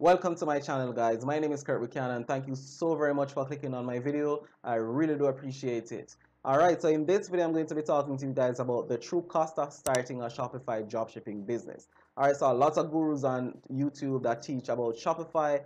Welcome to my channel, guys. My name is Kurt Buchanan. Thank you so very much for clicking on my video. I really do appreciate it. Alright, so in this video I'm going to be talking to you guys about the true cost of starting a Shopify dropshipping business. Alright, so lots of gurus on YouTube that teach about Shopify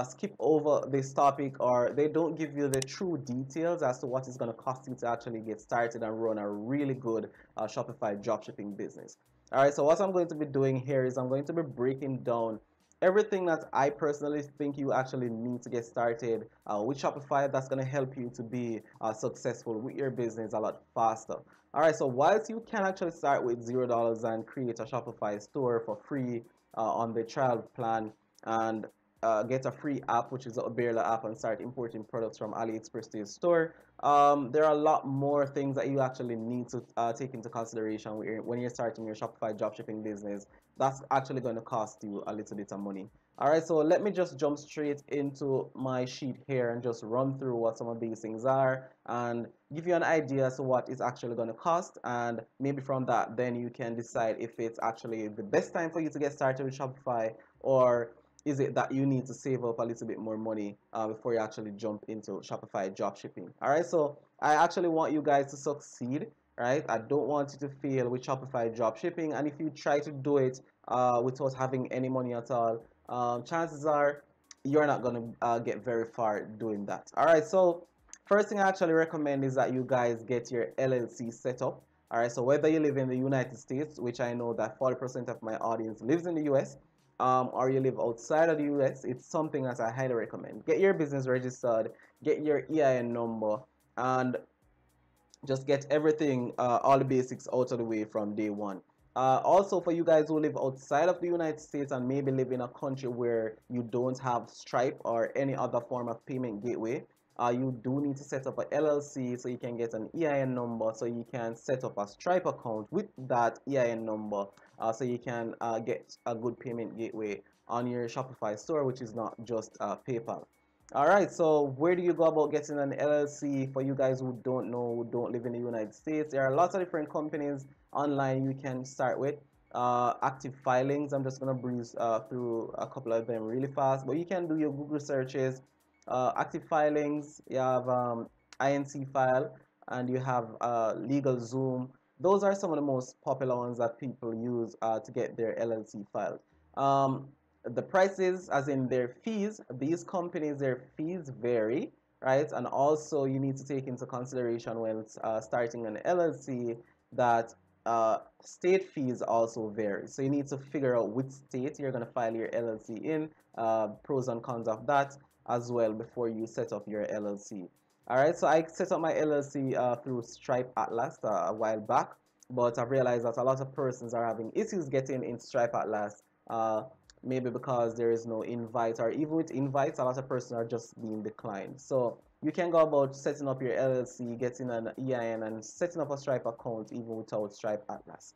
skip over this topic, or they don't give you the true details as to what it's going to cost you to actually get started and run a really good Shopify dropshipping business. Alright, so what I'm going to be doing here is I'm going to be breaking down everything that I personally think you actually need to get started with Shopify that's going to help you to be successful with your business a lot faster. Alright, so whilst you can actually start with $0 and create a Shopify store for free on the trial plan and get a free app, which is a Barela app, and start importing products from AliExpress to your store, there are a lot more things that you actually need to take into consideration when you're starting your Shopify dropshipping business. That's actually going to cost you a little bit of money. Alright, so let me just jump straight into my sheet here and just run through what some of these things are and give you an idea as to what it's actually going to cost, and maybe from that then you can decide if it's actually the best time for you to get started with Shopify, or is it that you need to save up a little bit more money before you actually jump into Shopify dropshipping. Alright, so I actually want you guys to succeed, right? I don't want you to fail with Shopify dropshipping, and if you try to do it without having any money at all, chances are you're not going to get very far doing that. Alright, so first thing I actually recommend is that you guys get your LLC set up. Alright, so whether you live in the United States, which I know that 40% of my audience lives in the US, or you live outside of the US, it's something that I highly recommend. Get your business registered, get your EIN number, and just get everything, all the basics out of the way from day one. Also, for you guys who live outside of the United States and maybe live in a country where you don't have Stripe or any other form of payment gateway, you do need to set up a LLC so you can get an EIN number, so you can set up a Stripe account with that EIN number, so you can get a good payment gateway on your Shopify store, which is not just PayPal. Alright, so where do you go about getting an LLC? For you guys who don't know, who don't live in the United States, there are lots of different companies online you can start with. Active Filings, I'm just going to breeze through a couple of them really fast, but you can do your Google searches. Active Filings, you have INC File, and you have LegalZoom. Those are some of the most popular ones that people use to get their LLC filed. The prices, as in their fees, these companies, their fees vary, right? And also you need to take into consideration when starting an LLC that state fees also vary. So you need to figure out which state you're going to file your LLC in, pros and cons of that as well before you set up your LLC. Alright, so I set up my LLC through Stripe Atlas a while back, but I've realized that a lot of persons are having issues getting in Stripe Atlas, maybe because there is no invite, or even with invites, a lot of persons are just being declined. So you can go about setting up your LLC, getting an EIN, and setting up a Stripe account even without Stripe Atlas.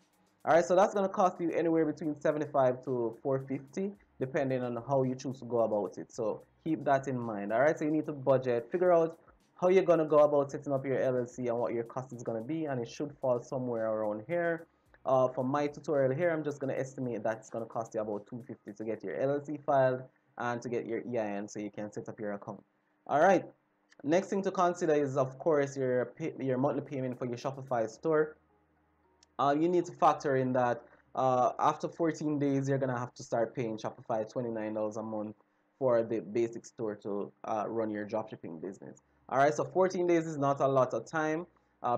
Alright, so that's going to cost you anywhere between $75 to $450 depending on how you choose to go about it. So keep that in mind. Alright, so you need to budget, figure out how you're going to go about setting up your LLC and what your cost is going to be, and it should fall somewhere around here. For my tutorial here, I'm just going to estimate that it's going to cost you about $250 to get your LLC filed and to get your EIN so you can set up your account. Alright, next thing to consider is, of course, your monthly payment for your Shopify store. You need to factor in that after 14 days, you're going to have to start paying Shopify $29 a month for the basic store to run your dropshipping business. Alright, so 14 days is not a lot of time.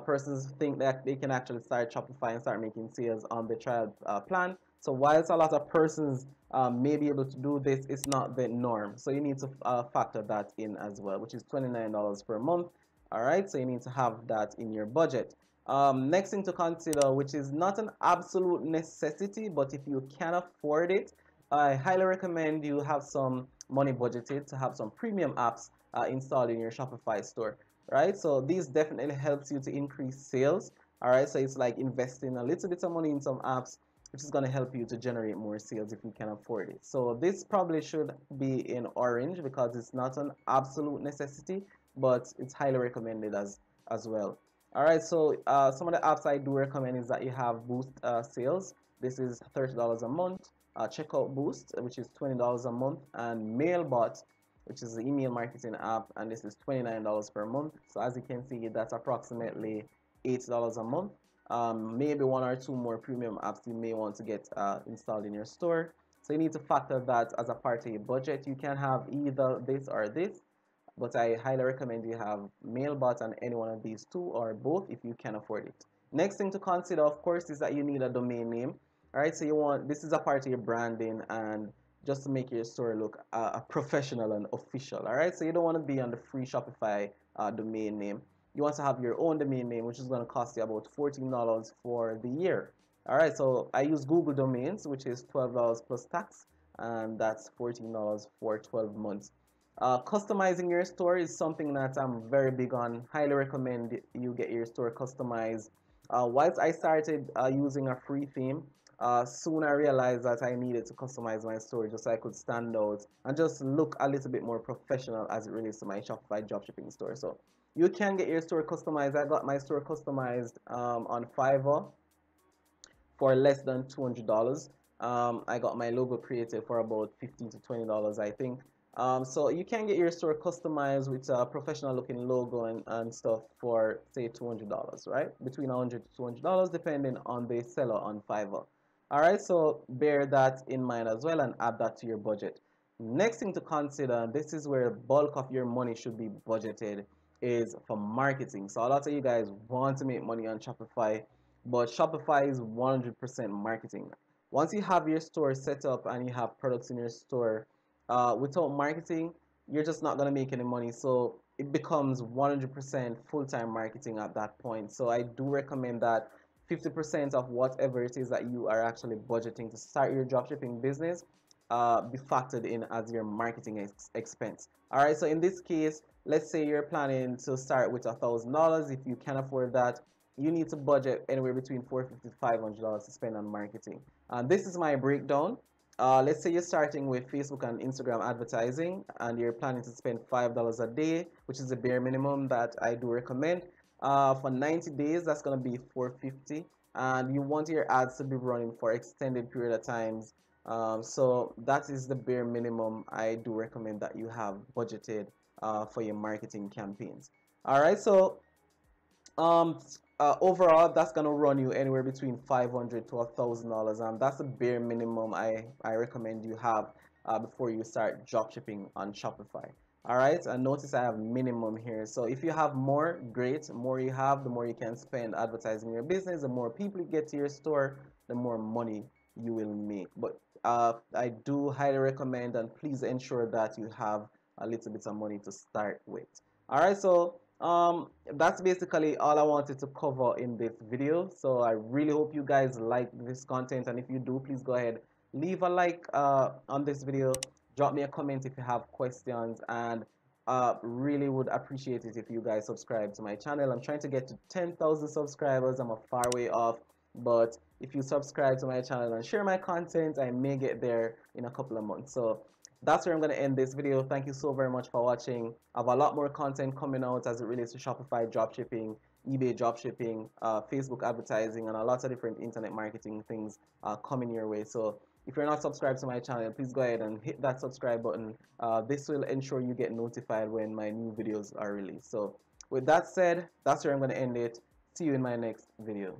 Persons think that they can actually start Shopify and start making sales on the trial plan. So whilst a lot of persons may be able to do this, it's not the norm. So you need to factor that in as well, which is $29 per month. Alright, so you need to have that in your budget. Next thing to consider, which is not an absolute necessity, but if you can afford it, I highly recommend you have some money budgeted to have some premium apps installed in your Shopify store. Right, so this definitely helps you to increase sales. All right, so it's like investing a little bit of money in some apps, which is going to help you to generate more sales if you can afford it. So this probably should be in orange because it's not an absolute necessity, but it's highly recommended as well. All right, so some of the apps I do recommend is that you have Boost Sales. This is $30 a month. checkout boost, which is $20 a month, and mailbot, which is the email marketing app, and this is $29 per month. So as you can see, that's approximately $8 a month. Maybe one or two more premium apps you may want to get installed in your store. So you need to factor that as a part of your budget. You can have either this or this, but I highly recommend you have Mailbot and any one of these two or both if you can afford it. Next thing to consider, of course, is that you need a domain name. All right, so you want, this is a part of your branding and just to make your store look professional and official. All right, so you don't want to be on the free Shopify domain name. You want to have your own domain name, which is going to cost you about $14 for the year. All right, so I use Google Domains, which is $12 plus tax, and that's $14 for 12 months. Customizing your store is something that I'm very big on. Highly recommend you get your store customized. Once I started using a free theme, soon I realized that I needed to customize my store just so I could stand out and just look a little bit more professional as it relates to my Shopify dropshipping store. So you can get your store customized. I got my store customized on Fiverr for less than $200. I got my logo created for about $15 to $20, I think. So you can get your store customized with a professional looking logo and stuff for say $200, right? Between $100 to $200 depending on the seller on Fiverr. Alright, so bear that in mind as well and add that to your budget. Next thing to consider, and this is where the bulk of your money should be budgeted, is for marketing. So a lot of you guys want to make money on Shopify, but Shopify is 100% marketing. Once you have your store set up and you have products in your store, without marketing, you're just not going to make any money. So it becomes 100% full-time marketing at that point. So I do recommend that 50% of whatever it is that you are actually budgeting to start your dropshipping business be factored in as your marketing expense. All right, so in this case, let's say you're planning to start with $1,000. If you can afford that, you need to budget anywhere between $450 to $500 to spend on marketing. This is my breakdown. Let's say you're starting with Facebook and Instagram advertising and you're planning to spend $5 a day, which is the bare minimum that I do recommend. For 90 days, that's going to be $450, and you want your ads to be running for extended period of times. So that is the bare minimum I do recommend that you have budgeted for your marketing campaigns. All right, so overall, that's gonna run you anywhere between $500 to $1,000, and that's the bare minimum I recommend you have before you start dropshipping on Shopify. All right, and notice I have minimum here. So if you have more, great. The more you have, the more you can spend advertising your business. The more people you get to your store, the more money you will make. But I do highly recommend, and please ensure that you have a little bit of money to start with. All right, so that's basically all I wanted to cover in this video. So I really hope you guys like this content, and if you do, please go ahead, leave a like on this video, drop me a comment if you have questions, and really would appreciate it if you guys subscribe to my channel. I'm trying to get to 10,000 subscribers. I'm a far way off, but if you subscribe to my channel and share my content, I may get there in a couple of months. So that's where I'm going to end this video. Thank you so very much for watching. I have a lot more content coming out as it relates to Shopify dropshipping, eBay dropshipping, Facebook advertising, and a lot of different internet marketing things coming your way. So if you're not subscribed to my channel, please go ahead and hit that subscribe button. This will ensure you get notified when my new videos are released. So with that said, that's where I'm going to end it. See you in my next video.